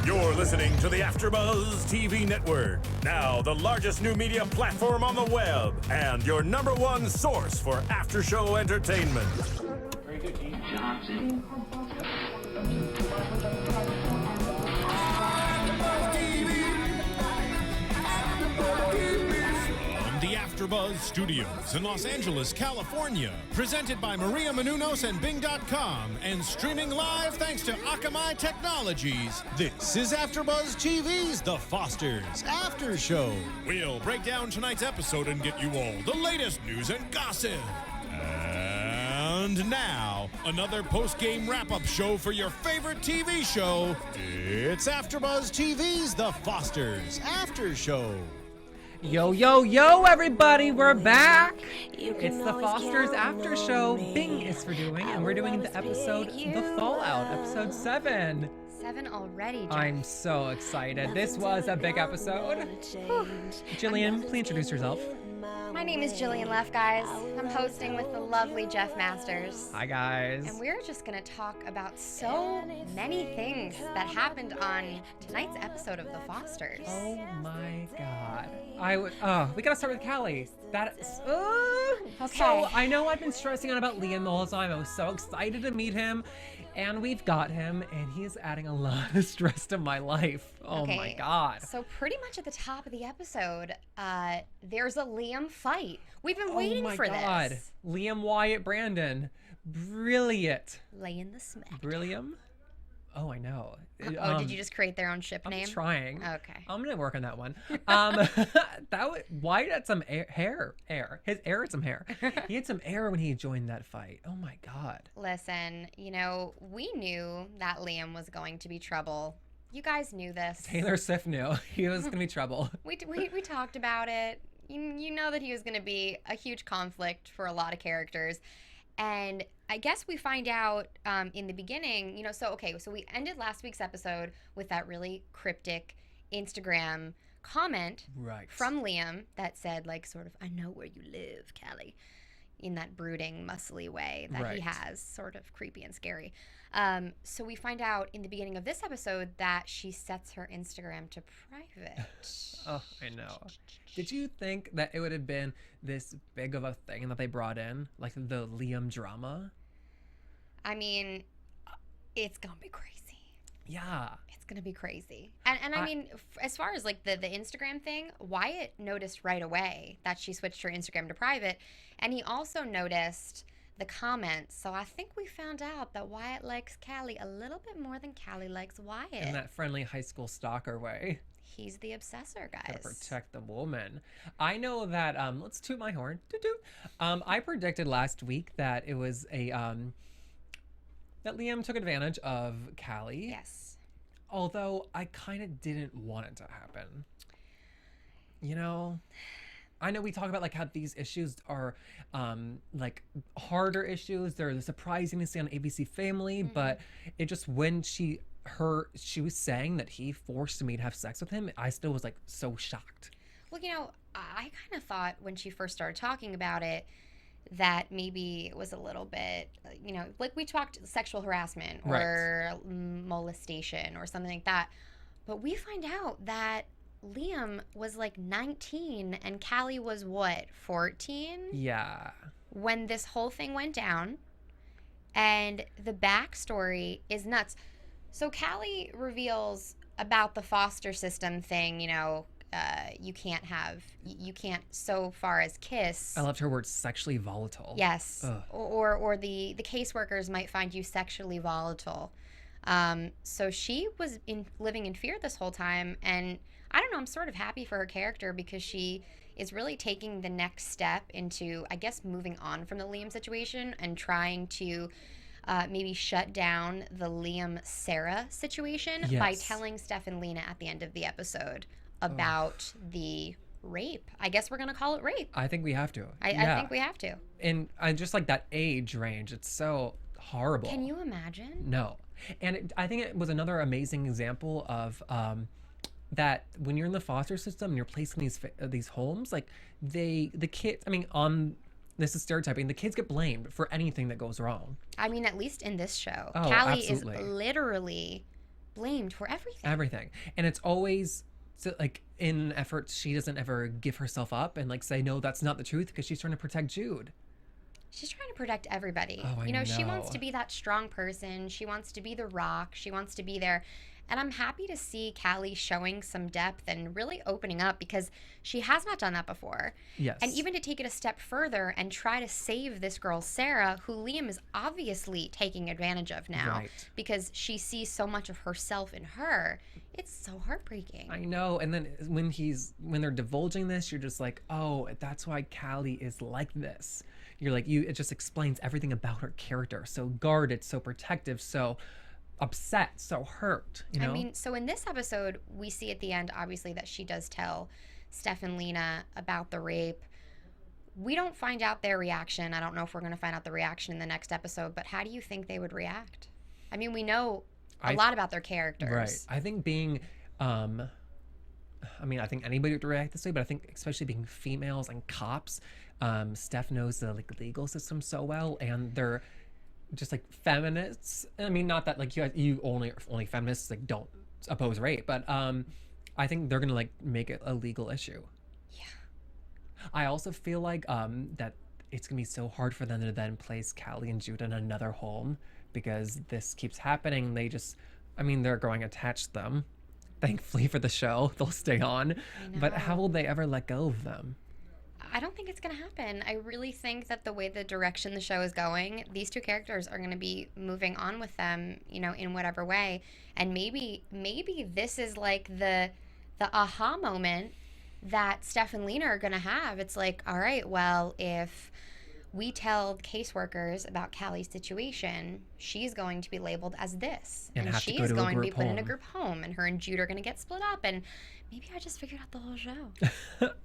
You're listening to the AFTERBUZZ TV network, now the largest new media platform on the web, and your #1 source for after-show entertainment. Very good, Dean Johnson. The AFTERBUZZ Studios in Los Angeles, California. Presented by Maria Menounos and Bing.com and streaming live thanks to Akamai Technologies. This is AFTERBUZZ TV's The Fosters After Show. We'll break down tonight's episode and get you all the latest news and gossip. And now, another post-game wrap-up show for your favorite TV show. It's AFTERBUZZ TV's The Fosters After Show. Yo, yo, yo, everybody, we're back. It's the Fosters After Show. Bing is for doing, and we're doing the episode The Fallout, episode 7. 7 already, Jeff. I'm so excited. This was a big episode. Jillian, please introduce yourself. My name is Jillian Leff, guys. I'm hosting with the lovely Jeff Masters. Hi, guys. And we're just going to talk about so many things that happened on tonight's episode of The Fosters. Oh my god. We gotta start with Callie. Okay. So, I know I've been stressing out about Liam the whole time. I was so excited to meet him, and we've got him, and he's adding a lot of stress to my life. Oh my god. So pretty much at the top of the episode, there's a Liam fight. We've been waiting for this. Liam Wyatt Brandon. Brilliant. Laying the smack. Brillium? Oh, I know. Did you just create their own ship name? I'm trying. Okay. I'm gonna work on that one. Wyatt had some hair. His hair had some hair. He had some hair when he joined that fight. Oh my god. Listen, we knew that Liam was going to be trouble. You guys knew this. Taylor Swift knew he was gonna be trouble. We talked about it. You know that he was gonna be a huge conflict for a lot of characters. And I guess we find out in the beginning, so we ended last week's episode with that really cryptic Instagram comment from Liam that said, I know where you live, Callie, in that brooding, muscly way that he has, sort of creepy and scary. So we find out in the beginning of this episode that she sets her Instagram to private. Oh, I know. Did you think that it would have been this big of a thing that they brought in, like the Liam drama? I mean, it's gonna be crazy. Yeah. It's gonna be crazy. And I mean, as far as the Instagram thing, Wyatt noticed right away that she switched her Instagram to private, and he also noticed the comments. So I think we found out that Wyatt likes Callie a little bit more than Callie likes Wyatt. In that friendly high school stalker way. He's the obsessor, guys. Gotta protect the woman. I know that, let's toot my horn. I predicted last week that it was that Liam took advantage of Callie. Yes. Although I kind of didn't want it to happen. I know we talk about how these issues are harder issues. They're surprising to see on ABC Family, but it just when she was saying that he forced me to have sex with him, I still was so shocked. Well, I kind of thought when she first started talking about it that maybe it was a little bit, we talked sexual harassment or molestation or something like that. But we find out that Liam was 19 and Callie was what, 14? Yeah. When this whole thing went down, and the backstory is nuts. So Callie reveals about the foster system thing, you can't so far as kiss. I loved her word, sexually volatile. Yes. Or the caseworkers might find you sexually volatile. So she was living in fear this whole time, and I don't know, I'm sort of happy for her character because she is really taking the next step into, I guess, moving on from the Liam situation and trying to maybe shut down the Liam-Sarah situation by telling Steph and Lena at the end of the episode about the rape. I guess we're going to call it rape. I think we have to. I think we have to. And just that age range, it's so horrible. Can you imagine? No. And I think it was another amazing example of that when you're in the foster system and you're placed in these homes, the kids, this is stereotyping, the kids get blamed for anything that goes wrong. I mean, at least in this show. Oh, Callie absolutely. is literally blamed for everything. Everything. And it's always so, like, in efforts, she doesn't ever give herself up and like say, no, that's not the truth, because she's trying to protect Jude. She's trying to protect everybody. Oh, I know. She wants to be that strong person. She wants to be the rock. She wants to be there. And I'm happy to see Callie showing some depth and really opening up, because she has not done that before. Yes. And even to take it a step further and try to save this girl, Sarah, who Liam is obviously taking advantage of now, Right. because she sees so much of herself in her. It's so heartbreaking. I know. And then when they're divulging this, you're just like, oh, that's why Callie is like this. You're like, it just explains everything about her character. So guarded, so protective, so upset, so hurt, you know? I mean, so in this episode, we see at the end, obviously, that she does tell Steph and Lena about the rape. We don't find out their reaction. I don't know if we're going to find out the reaction in the next episode, but how do you think they would react? I mean, we know a lot about their characters. Right. I think being, I mean, I think anybody would react this way, but I think especially being females and cops, Steph knows the like legal system so well, and they're just like feminists. I mean, not that like you only feminists like don't oppose rape, but I think they're gonna like make it a legal issue. Yeah. I also feel like that it's gonna be so hard for them to then place Callie and Jude in another home, because this keeps happening. They're growing attached to them. Thankfully for the show, they'll stay on. But how will they ever let go of them? I don't think it's going to happen. I really think that the way the direction the show is going, these two characters are going to be moving on with them, in whatever way. And maybe this is like the aha moment that Steph and Lena are going to have. It's like, all right, well, if we tell caseworkers about Callie's situation, she's going to be labeled as this. And she's going to be put in a group home, and her and Jude are going to get split up. And maybe I just figured out the whole show.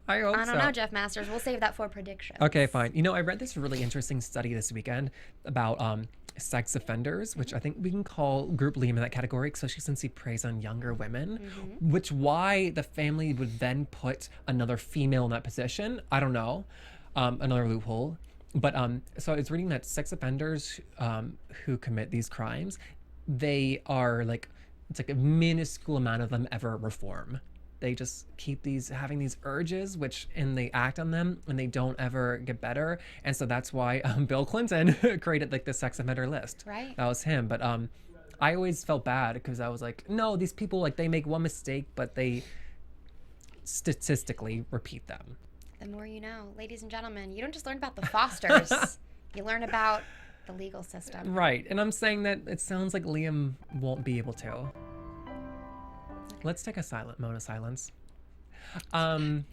I hope so. I don't know, Jeff Masters. We'll save that for predictions. Okay, fine. I read this really interesting study this weekend about sex offenders, which I think we can call group Liam in that category, especially since he preys on younger women, which why the family would then put another female in that position. I don't know. Another loophole. But so I was reading that sex offenders who commit these crimes, they are like, it's like a minuscule amount of them ever reform. They just keep having these urges, and they act on them, and they don't ever get better. And so that's why Bill Clinton created like the sex offender list. Right. That was him. But I always felt bad because I was like, no, these people, like, they make one mistake, but they statistically repeat them. The more you know. Ladies and gentlemen, you don't just learn about the Fosters. You learn about the legal system. Right. And I'm saying that it sounds like Liam won't be able to. Let's take a moment of silence. I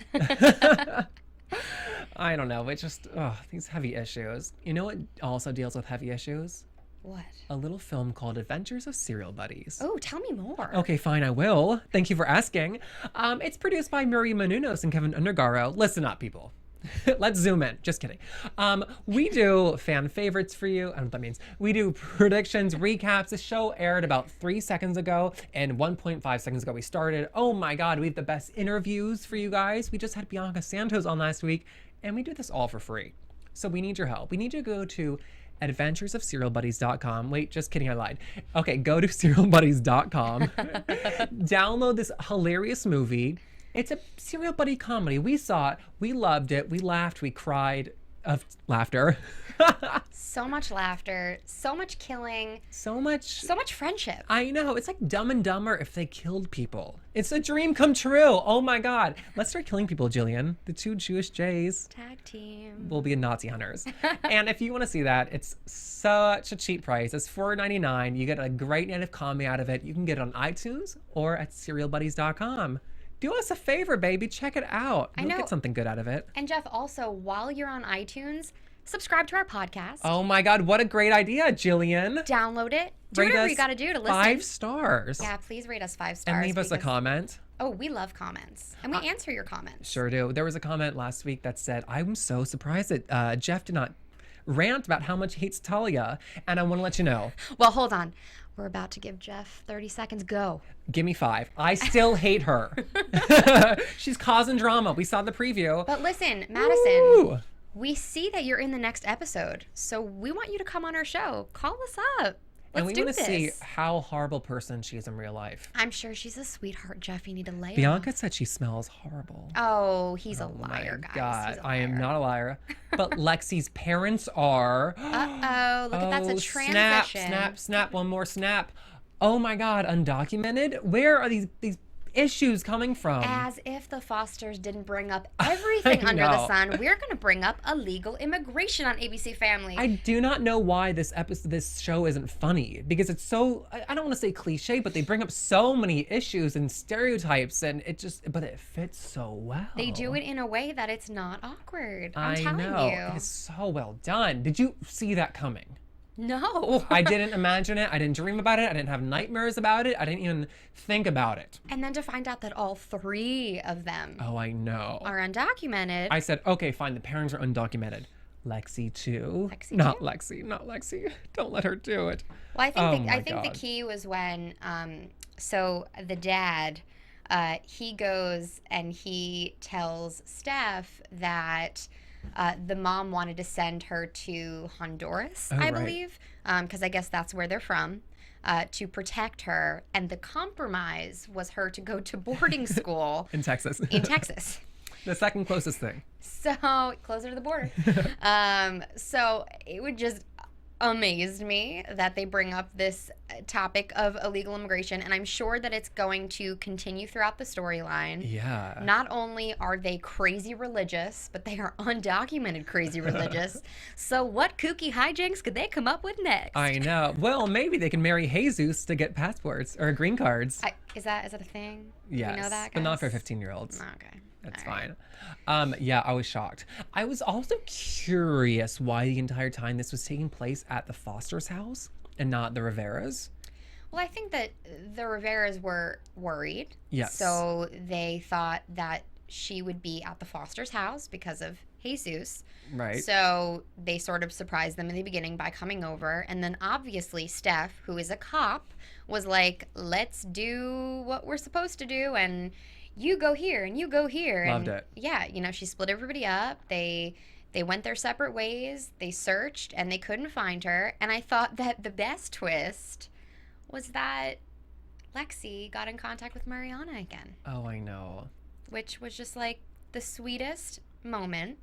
don't know. It just, these heavy issues. You know what also deals with heavy issues? What? A little film called Adventures of Serial Buddies. Oh, tell me more. Okay, fine, I will. Thank you for asking. It's produced by Maria Menounos and Kevin Undergaro. Listen up, people. Let's zoom in. Just kidding. We do fan favorites for you. I don't know what that means. We do predictions, recaps. The show aired about 3 seconds ago, and 1.5 seconds ago we started. Oh my God, we have the best interviews for you guys. We just had Bianca Santos on last week, and we do this all for free. So we need your help. We need you to go to adventuresofserialbuddies.com. Wait, just kidding, I lied. Okay, go to serialbuddies.com. Download this hilarious movie. It's a serial buddy comedy. We saw it. We loved it. We laughed. We cried of laughter. So much laughter. So much killing. So much friendship. I know. It's like Dumb and Dumber if they killed people. It's a dream come true. Oh my God. Let's start killing people, Jillian. The two Jewish Jays. Tag team. We'll be Nazi hunters. And if you want to see that, it's such a cheap price. It's $4.99. You get a great native comedy out of it. You can get it on iTunes or at serialbuddies.com. Do us a favor, baby. Check it out. You'll get something good out of it. And Jeff, also, while you're on iTunes, subscribe to our podcast. Oh my God, what a great idea, Jillian. Download it. Do whatever you got to do to listen. 5 stars. Yeah, please rate us 5 stars. And leave us a comment. Oh, we love comments. And we answer your comments. Sure do. There was a comment last week that said, I'm so surprised that Jeff did not rant about how much he hates Talia. And I want to let you know. Well, hold on. We're about to give Jeff 30 seconds. Go. Give me 5. I still hate her. She's causing drama. We saw the preview. But listen, Madison, Woo! We see that you're in the next episode. So we want you to come on our show. Call us up. And we do want to see this. how horrible person she is in real life. I'm sure she's a sweetheart, Jeff. You need to lay it Bianca off. said she smells horrible. Oh, he's a Oh my liar, guys. God, He's a I am liar. not a liar. But Lexi's parents are. Uh-oh, look at that's a Snap, transition. snap, snap, one more snap. Oh my God, undocumented? Where are these issues coming from? As if the Fosters didn't bring up everything under the know. sun, we're going to bring up illegal immigration on ABC Family. I do not know why this show isn't funny, because it's so, I don't want to say cliche, but they bring up so many issues and stereotypes, and but it fits so well. They do it in a way that it's not awkward. I I'm telling know. you. It's so well done. Did you see that coming? No. I didn't imagine it. I didn't dream about it. I didn't have nightmares about it. I didn't even think about it. And then to find out that all 3 of them Oh, I know. are undocumented. I said, okay, fine. The parents are undocumented. Lexi too. Lexi not too? Lexi. Not Lexi. Don't let her do it. Well, I think the God. key was when so the dad he goes and he tells Steph that the mom wanted to send her to Honduras, Oh, I right. believe, because I guess that's where they're from, to protect her. And the compromise was her to go to boarding school In Texas. in Texas. The second closest thing. So closer to the border. So it would just amazed me that they bring up this topic of illegal immigration, and I'm sure that it's going to continue throughout the storyline. Yeah. Not only are they crazy religious, but they are undocumented crazy religious. So what kooky hijinks could they come up with next? I know. Well, maybe they can marry Jesus to get passports or green cards. Is that a thing? Yes, Do we know that, but not for guys? 15-year-olds. Okay. That's All right. fine. Yeah, I was shocked. I was also curious why the entire time this was taking place at the Foster's house and not the Rivera's. Well, I think that the Riveras were worried. Yes. So they thought that she would be at the Foster's house because of Jesus. Right. So they sort of surprised them in the beginning by coming over. And then obviously Steph, who is a cop, was like, let's do what we're supposed to do. And you go here and you go here. Loved and it. Yeah, she split everybody up. They went their separate ways. They searched and they couldn't find her. And I thought that the best twist was that Lexi got in contact with Mariana again, Oh, I know. which was just like the sweetest moment.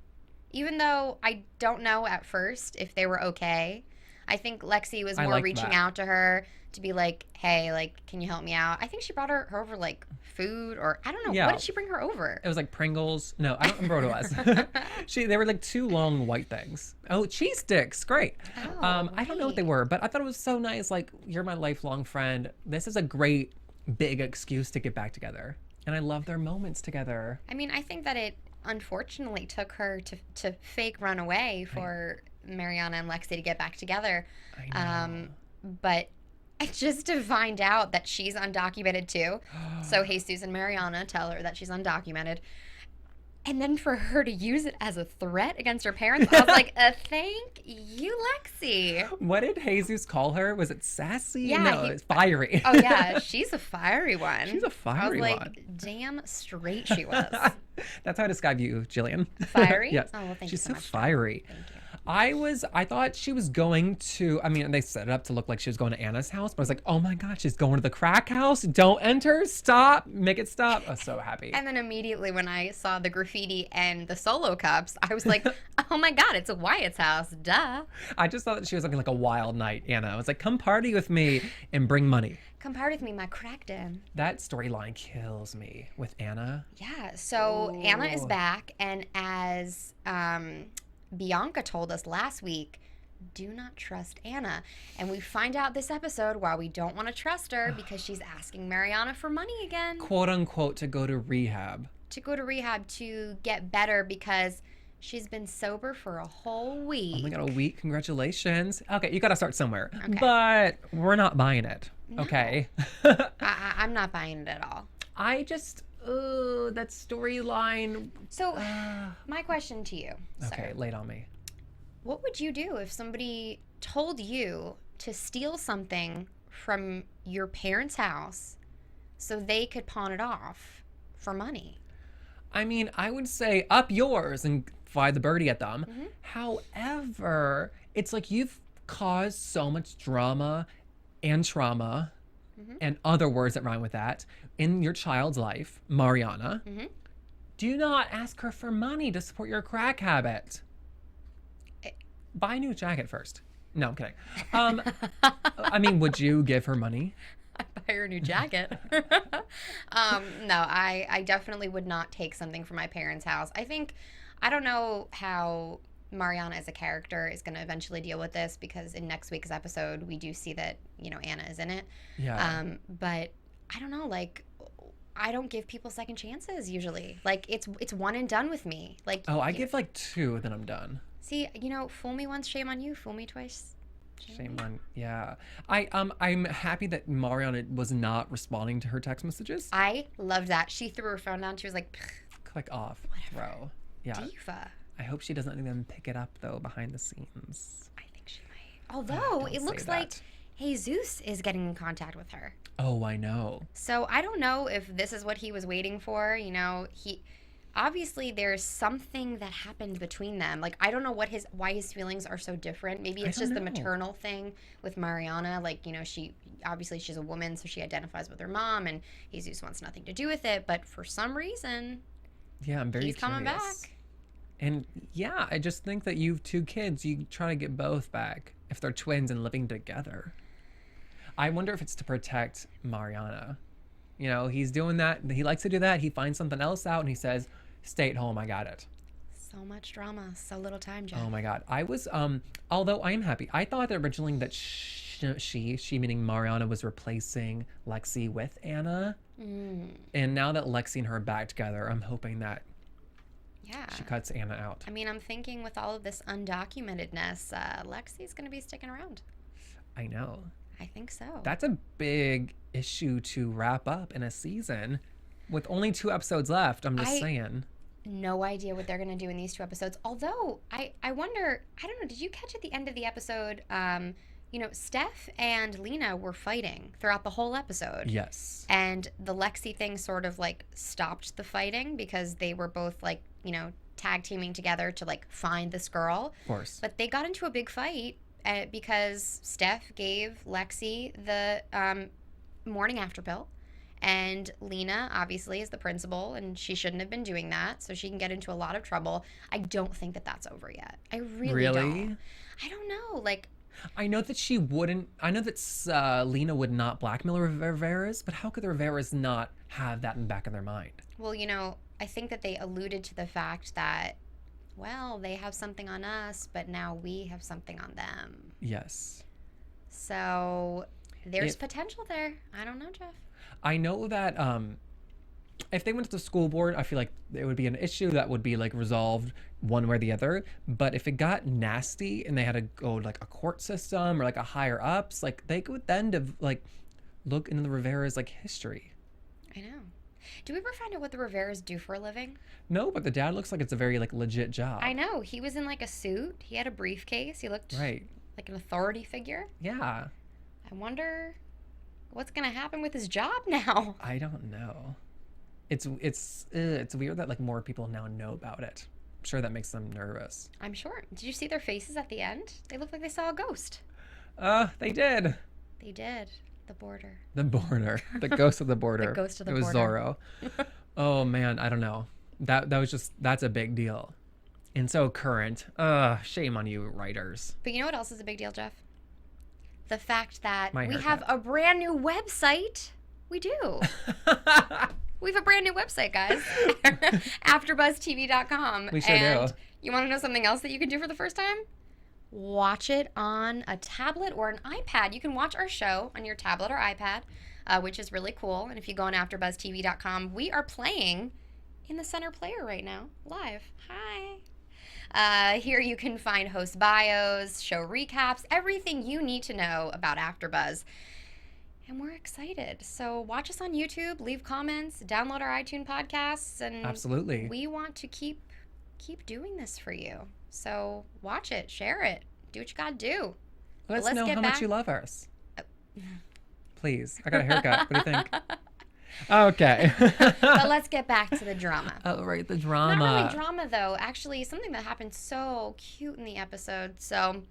Even though I don't know at first if they were okay. I think Lexi was I more like reaching that. out to her to be like, hey, like, can you help me out? I think she brought her over like food or I don't know. Yeah. What did she bring her over? It was like Pringles. No, I don't remember what it was. They were like 2 long white things. Oh, cheese sticks. Great. Oh, I don't know what they right. were, but I thought it was so nice. Like, you're my lifelong friend. This is a great big excuse to get back together. And I love their moments together. I mean, I think that it unfortunately took her to fake run away for Mariana and Lexi to get back together. I know. But just to find out that she's undocumented too. So Jesus and Mariana tell her that she's undocumented. And then for her to use it as a threat against her parents, I was like, thank you, Lexi. What did Jesus call her? Was it sassy? Yeah, no, it's fiery. Oh, yeah, she's a fiery one. She's a fiery I was like, one. damn straight she was. That's how I describe you, Jillian. Fiery? Yes. Oh, well, thank She's you so so much. fiery. Thank you. I thought she was going to, I mean, they set it up to look like she was going to Anna's house, but I was like, oh my God, she's going to the crack house. Don't enter. Stop. Make it stop. I was so happy. And then immediately when I saw the graffiti and the solo cups, I was like, oh my God, it's Wyatt's house. Duh. I just thought that she was looking like a wild night, Anna. I was like, come party with me and bring money. Come party with me, my crack den. That storyline kills me with Anna. Yeah, so Anna is Ooh. back, and as Bianca told us last week, do not trust Anna. And we find out this episode why we don't want to trust her because she's asking Mariana for money again. Quote unquote to go to rehab. To go to rehab to get better because she's been sober for a whole week. Oh my God, a week. Congratulations. Okay, you got to start somewhere. Okay. But we're not buying it. Okay. I'm not buying it at all. I just, that storyline. So, my question to you, Okay, sir, lay it on me. what would you do if somebody told you to steal something from your parents' house so they could pawn it off for money? I mean, I would say up yours and fly the birdie at them. Mm-hmm. However, it's like you've caused so much drama and trauma and other words that rhyme with that in your child's life, Mariana, do not ask her for money to support your crack habit. Buy a new jacket first. No, I'm kidding. I mean, would you give her money? I'd buy her a new jacket. No, I definitely would not take something from my parents' house. I don't know how Mariana as a character is going to eventually deal with this, because in next week's episode, we do see that, Anna is in it. Yeah. But I don't know, like, I don't give people second chances usually. Like, it's one and done with me. Like, I give like 2, then I'm done. See, fool me once, shame on you. Fool me twice. Shame on, yeah. I'm happy that Mariana was not responding to her text messages. I loved that. She threw her phone down. She was like, click off, whatever. bro. Yeah. Diva. I hope she doesn't let them pick it up though behind the scenes. I think she might. Although it looks like Jesus is getting in contact with her. Oh, I know. So I don't know if this is what he was waiting for. Obviously there's something that happened between them. Like, I don't know why his feelings are so different. Maybe it's just the maternal thing with Mariana. Like, she's a woman, so she identifies with her mom, and Jesus wants nothing to do with it. But for some reason, yeah, I'm very he's coming back. And yeah, I just think that you have 2 kids, you try to get both back if they're twins and living together. I wonder if it's to protect Mariana. He's doing that. He likes to do that. He finds something else out and he says, stay at home. I got it. So much drama. So little time, Jeff. Oh my God. I was, although I'm happy. I thought originally that she meaning Mariana, was replacing Lexi with Anna. And now that Lexi and her are back together, I'm hoping that she cuts Anna out. I mean, I'm thinking with all of this undocumentedness, Lexi's going to be sticking around. I know. I think so. That's a big issue to wrap up in a season with only 2 episodes left. I'm just saying. No idea what they're going to do in these 2 episodes. Although, I wonder, I don't know, did you catch at the end of the episode, Steph and Lena were fighting throughout the whole episode. Yes. And the Lexi thing sort of like stopped the fighting because they were both like, tag teaming together to like find this girl. Of course. But they got into a big fight because Steph gave Lexi the morning after pill. And Lena, obviously, is the principal, and she shouldn't have been doing that, so she can get into a lot of trouble. I don't think that that's over yet. I really don't. I don't know. Like, I know that she wouldn't. I know that Lena would not blackmail Rivera's, but how could the Rivera's not have that in the back of their mind? Well, I think that they alluded to the fact that, well, they have something on us, but now we have something on them. Yes. So there's potential there. I don't know, Jeff. I know that if they went to the school board, I feel like it would be an issue that would be like resolved one way or the other. But if it got nasty and they had to go like a court system or like a higher ups, like they could then look into the Rivera's like history. I know. Do we ever find out what the Rivera's do for a living? No, but the dad looks like it's a very like legit job. I know. He was in like a suit. He had a briefcase. He looked like an authority figure. Yeah. I wonder what's gonna happen with his job now. I don't know. It's weird that like more people now know about it. I'm sure that makes them nervous. I'm sure. Did you see their faces at the end? They looked like they saw a ghost. They did. They did. The border. The border. The ghost of the border. The ghost of the border. It was border. Zorro. Oh man, I don't know. That's a big deal. And so current. Shame on you, writers. But you know what else is a big deal, Jeff? The fact that My we haircut. have a brand new website. We do. We have a brand new website, guys. AfterBuzzTV.com. We sure and do. You want to know something else that you can do for the first time? Watch it on a tablet or an iPad. You can watch our show on your tablet or iPad, which is really cool. And if you go on AfterBuzzTV.com, we are playing in the center player right now, live. Hi. Here you can find host bios, show recaps, everything you need to know about AfterBuzz. And we're excited. So watch us on YouTube, leave comments, download our iTunes podcasts, and Absolutely. we want to keep doing this for you. So watch it, share it, do what you gotta do. Let us let's know get how back- much you love us. Please. I got a haircut. What do you think? Okay. But let's get back to the drama. Oh, right. The drama. Not really drama, though. Actually, something that happened so cute in the episode. So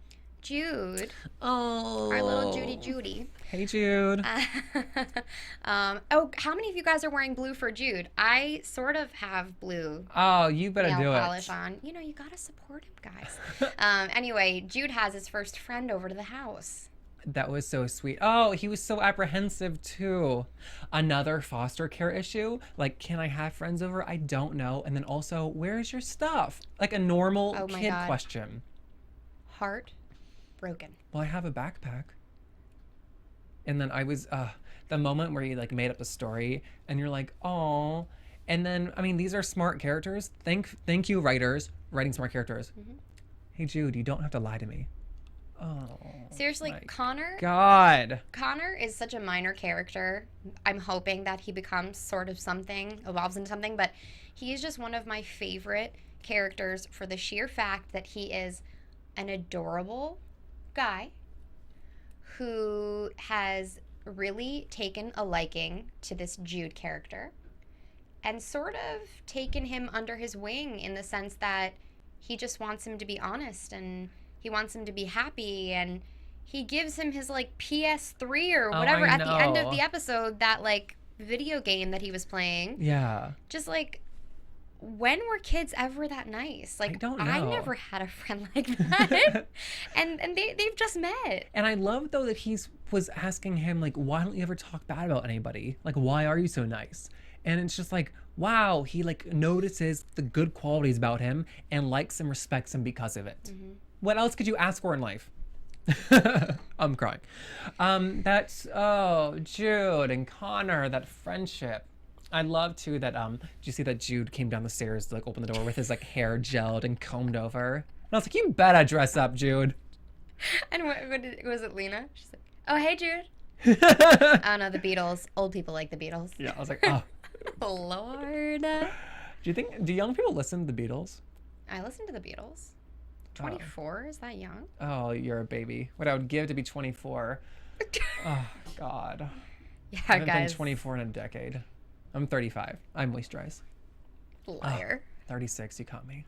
Jude, Oh. our little Judy. Hey, Jude. Oh, how many of you guys are wearing blue for Jude? I sort of have blue Oh, you better nail do polish it. on. You know, you gotta support him, guys. Anyway, Jude has his first friend over to the house. That was so sweet. Oh, he was so apprehensive too. Another foster care issue. Like, can I have friends over? I don't know. And then also, where's your stuff? Like a normal Oh my kid God. question. Heart broken. Well, I have a backpack. And then I was, the moment where you like made up the story and you're like, oh. And then, I mean, these are smart characters. Thank you, writers, writing smart characters. Hey, Jude, you don't have to lie to me. Oh. Seriously, my Connor God. Connor is such a minor character. I'm hoping that he becomes sort of something, evolves into something, but he is just one of my favorite characters for the sheer fact that he is an adorable guy who has really taken a liking to this Jude character and sort of taken him under his wing in the sense that he just wants him to be honest and he wants him to be happy, and he gives him his like PS3 or whatever I at the end of know. the episode, that like video game that he was playing. Yeah. Just like, when were kids ever that nice? Like, don't I know. never had a friend like that. and they've just met. And I love though that was asking him like, why don't you ever talk bad about anybody? Like, why are you so nice? And it's just like, wow, he like notices the good qualities about him and likes and respects him because of it. What else could you ask for in life? I'm crying. That's, oh, Jude and Connor, that friendship. I love too that, did you see that Jude came down the stairs to like open the door with his like hair gelled and combed over? And I was like, you better dress up, Jude. And was it Lena? She's like, oh, hey, Jude. Oh, no, the Beatles. Old people like the Beatles. Yeah, I was like, oh. Lord. Do young people listen to the Beatles? I listen to the Beatles. 24? Is that young? Oh, you're a baby. What I would give to be 24. Oh, God. Yeah, I haven't guys. been 24 in a decade. I'm 35. I moisturize. Liar. 36, you caught me.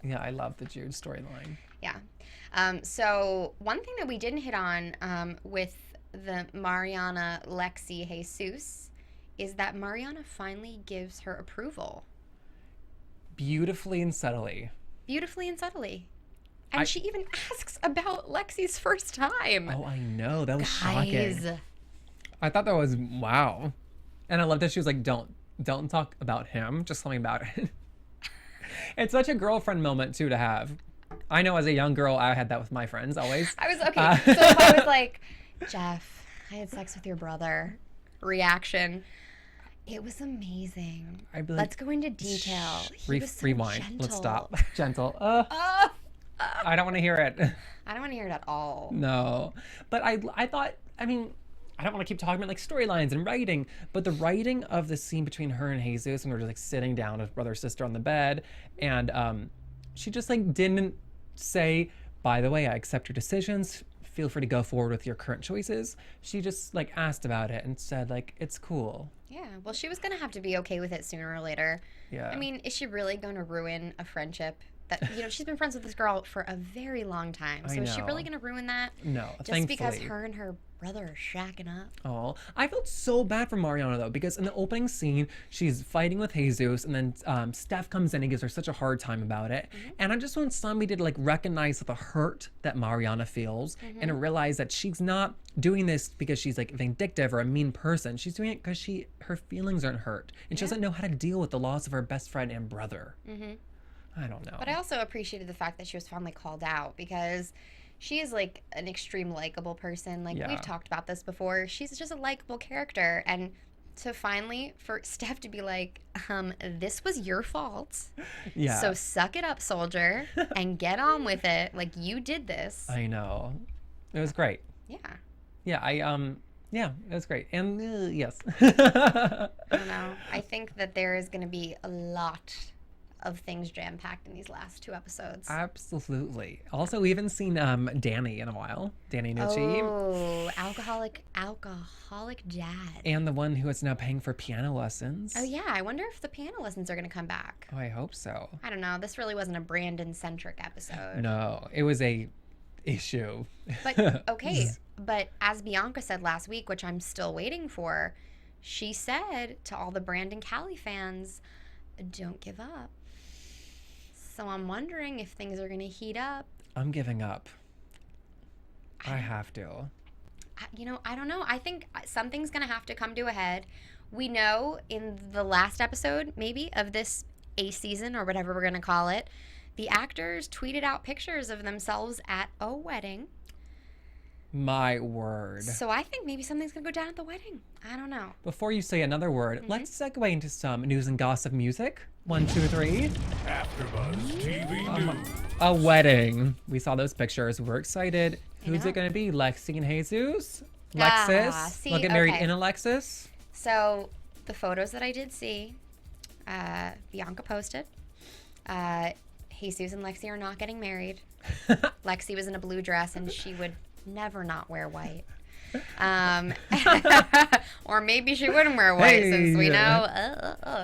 Yeah, I love the Jude storyline. Yeah. So one thing that we didn't hit on with the Mariana, Lexi, Jesus is that Mariana finally gives her approval. Beautifully and subtly. Beautifully and subtly. And she even asks about Lexi's first time. Oh, I know. That was Guys. shocking. I thought that was, wow. And I loved that she was like, don't talk about him. Just tell me about it. It's such a girlfriend moment, too, to have. I know as a young girl, I had that with my friends always. I was, okay, so if I was like, Jeff, I had sex with your brother. Reaction. It was amazing. I'd be like, Let's go into detail. He was so rewind. gentle. Let's stop. Gentle. I don't want to hear it. I don't want to hear it at all. No. But I thought, I mean, I don't want to keep talking about like storylines and writing, but the writing of the scene between her and Jesus, and we're just like sitting down with brother and sister on the bed, and she just like didn't say, by the way, I accept your decisions. Feel free to go forward with your current choices. She just like asked about it and said like, it's cool. Yeah, well, she was going to have to be okay with it sooner or later. Yeah. I mean, is she really going to ruin a friendship? That, you know, she's been friends with this girl for a very long time. So is she know. really going to ruin that? No, Just because thankfully. her and her brother are shacking up? Oh, I felt so bad for Mariana though, because in the opening scene, she's fighting with Jesus, and then Steph comes in and gives her such a hard time about it. And I just want somebody to like recognize the hurt that Mariana feels and realize that she's not doing this because she's like vindictive or a mean person. She's doing it because her feelings aren't hurt, and she doesn't know how to deal with the loss of her best friend and brother. I don't know. But I also appreciated the fact that she was finally called out, because she is like an extreme likable person. Like Yeah. we've talked about this before. She's just a likable character, and to finally for Steph to be like, this was your fault. Yeah. So suck it up, soldier, and get on with it. Like, you did this. I know. It was great. Yeah. Yeah, yeah, it was great. And yes. I don't know. I think that there is going to be a lot of things jam-packed in these last 2 episodes. Absolutely. Also, we haven't seen Danny in a while. Danny Nucci. Oh, alcoholic dad. And the one who is now paying for piano lessons. Oh yeah, I wonder if the piano lessons are going to come back. Oh, I hope so. I don't know. This really wasn't a Brandon-centric episode. No, it was a issue. But okay, but as Bianca said last week, which I'm still waiting for, she said to all the Brandon Callie fans, don't give up. So I'm wondering if things are going to heat up. I'm giving up. I have to. I don't know. I think something's going to have to come to a head. We know in the last episode, maybe, of this A season or whatever we're going to call it, the actors tweeted out pictures of themselves at a wedding. My word. So I think maybe something's going to go down at the wedding. I don't know. Before you say another word, let's segue into some news and gossip music. 1, 2, 3. AfterBuzz TV News. A wedding. We saw those pictures. We're excited. Who's it going to be? Lexi and Jesus? Lexus? See, They'll get married okay. in a Lexus? So the photos that I did see, Bianca posted. Jesus and Lexi are not getting married. Lexi was in a blue dress, and she would never not wear white. Or maybe she wouldn't wear white, since we know.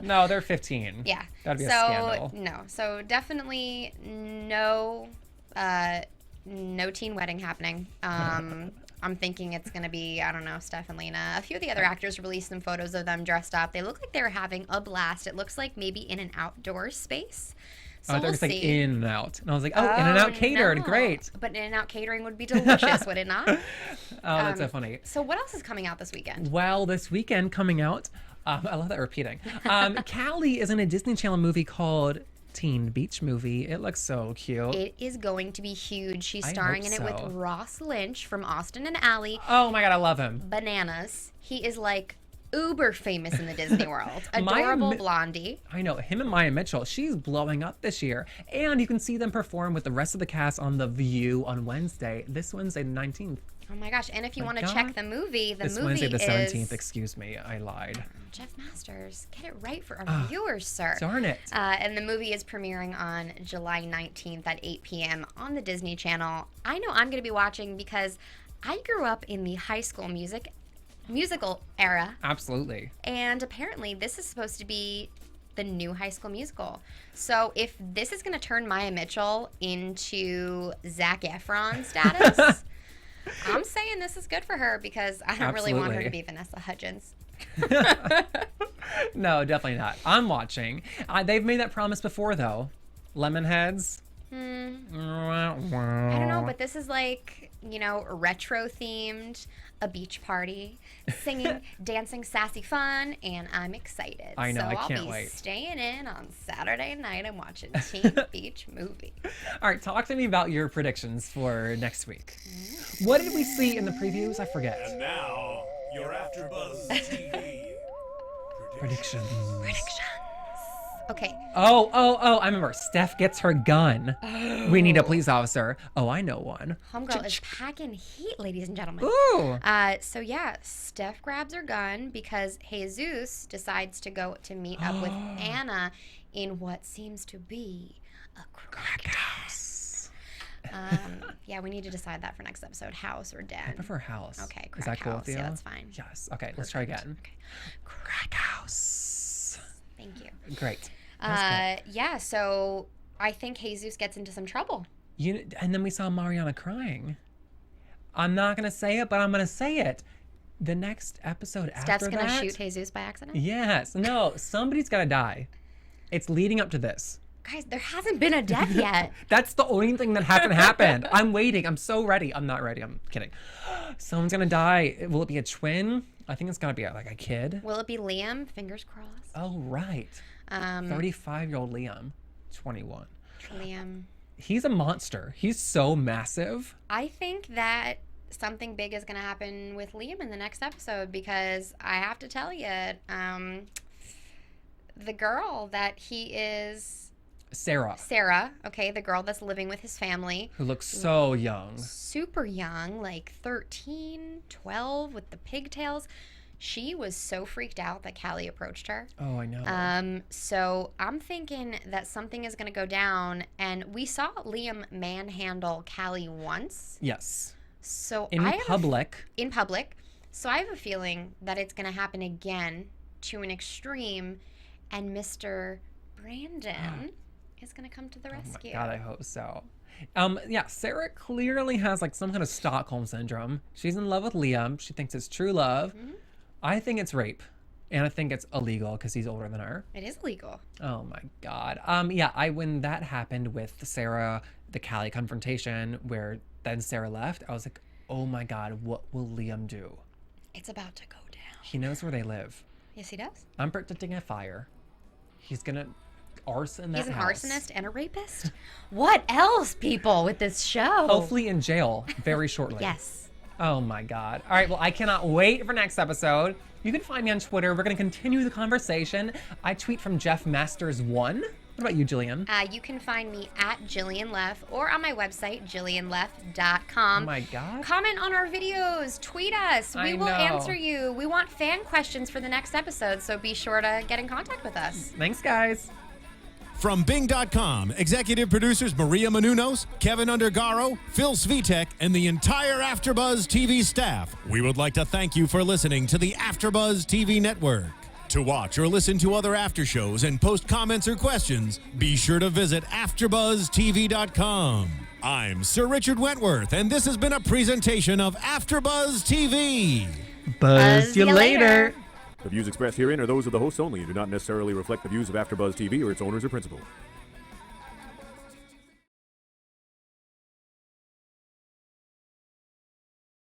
No, they're 15. Yeah. That'd be a scandal. No. So definitely no teen wedding happening. I'm thinking it's going to be, I don't know, Steph and Lena. A few of the other actors released some photos of them dressed up. They look like they were having a blast. It looks like maybe in an outdoor space. So they're we'll just like see. In and Out. And I was like, oh, In and Out catered. no. Great. But In and Out catering would be delicious, would it not? Oh, that's so funny. So what else is coming out this weekend? Well, this weekend coming out, I love that repeating. Callie is in a Disney Channel movie called Teen Beach Movie. It looks so cute. It is going to be huge. She's I starring hope in it so. with Ross Lynch from Austin and Ally. Oh my God, I love him. Bananas. He is like uber famous in the Disney world. Adorable blondie. I know, him and Maya Mitchell, she's blowing up this year. And you can see them perform with the rest of the cast on The View on Wednesday, this Wednesday the 19th. Oh my gosh. And if you My want to God. check the movie, This movie Wednesday the is 17th, excuse me, I lied. Jeff Masters. Get it right for our viewers, sir. Darn it. And the movie is premiering on July 19th at 8 p.m. on the Disney Channel. I know I'm going to be watching because I grew up in the High School Musical era. Absolutely. And apparently this is supposed to be the new High School Musical. So if this is going to turn Maya Mitchell into Zac Efron status, I'm saying this is good for her because I don't really want her to be Vanessa Hudgens. No, definitely not. I'm watching. They've made that promise before, though. Lemonheads. I don't know, but this is like, retro themed, a beach party, singing, dancing, sassy fun, and I'm excited. I know, so I can't I'll be wait. staying in on Saturday night and watching Teen Beach Movie. All right, talk to me about your predictions for next week. What did we see in the previews? I forget. And now, your AfterBuzz TV Predictions. Okay. Oh, I remember. Steph gets her gun. We need a police officer. Oh, I know one. Homegirl is packing heat, ladies and gentlemen. Ooh. So yeah, Steph grabs her gun because Jesus decides to go to meet up with Anna in what seems to be a crack house. Yeah, we need to decide that for next episode, house or den. I prefer house. Okay, Is crack that cool house. with you? Yeah, that's fine. Yes. Okay, let's try again. Okay. Crack house. Thank you. Great. Yeah, so I think Jesus gets into some trouble. And then we saw Mariana crying. I'm not going to say it, but I'm going to say it. The next episode Steph's after that. gonna shoot Jesus by accident? Yes. No, somebody's got to die. It's leading up to this. Guys, there hasn't been a death yet. That's the only thing that hasn't happened. I'm waiting. I'm so ready. I'm not ready. I'm kidding. Someone's going to die. Will it be a twin? I think it's going to be like a kid. Will it be Liam? Fingers crossed. Oh, right. 35-year-old Liam, 21. Liam. He's a monster. He's so massive. I think that something big is going to happen with Liam in the next episode because I have to tell you, the girl that he is... Sarah, okay, the girl that's living with his family. who looks so young. Super young, like 13, 12 with the pigtails. She was so freaked out that Callie approached her. Oh, I know. So I'm thinking that something is going to go down, and we saw Liam manhandle Callie once. Yes. So In public. In public. So I have a feeling that it's going to happen again to an extreme, and Mr. Brandon is going to come to the rescue. Oh my God, I hope so. Yeah, Sarah clearly has like some kind of Stockholm syndrome. She's in love with Liam. She thinks it's true love. I think it's rape. And I think it's illegal because he's older than her. It is legal. Oh my God. Yeah, when that happened with Sarah, the Callie confrontation, where then Sarah left, I was like, oh my God, what will Liam do? It's about to go down. He knows where they live. Yes, he does. I'm predicting a fire. He's gonna arson that He's an house. arsonist and a rapist. What else, people, with this show? Hopefully in jail very shortly. Yes. Oh my God. All right, well, I cannot wait for next episode. You can find me on Twitter. We're going to continue the conversation. I tweet from Jeff Masters 1. What about you, Jillian? You can find me at Jillian Leff or on my website, jillianleff.com. Oh my God. Comment on our videos. Tweet us. We will know. answer you. We want fan questions for the next episode, so be sure to get in contact with us. Thanks, guys. From Bing.com, executive producers Maria Menounos, Kevin Undergaro, Phil Svitek, and the entire AfterBuzz TV staff, we would like to thank you for listening to the AfterBuzz TV network. To watch or listen to other after shows and post comments or questions, be sure to visit AfterBuzzTV.com. I'm Sir Richard Wentworth, and this has been a presentation of AfterBuzz TV. Buzz you later. The views expressed herein are those of the hosts only and do not necessarily reflect the views of AfterBuzz TV or its owners or principals.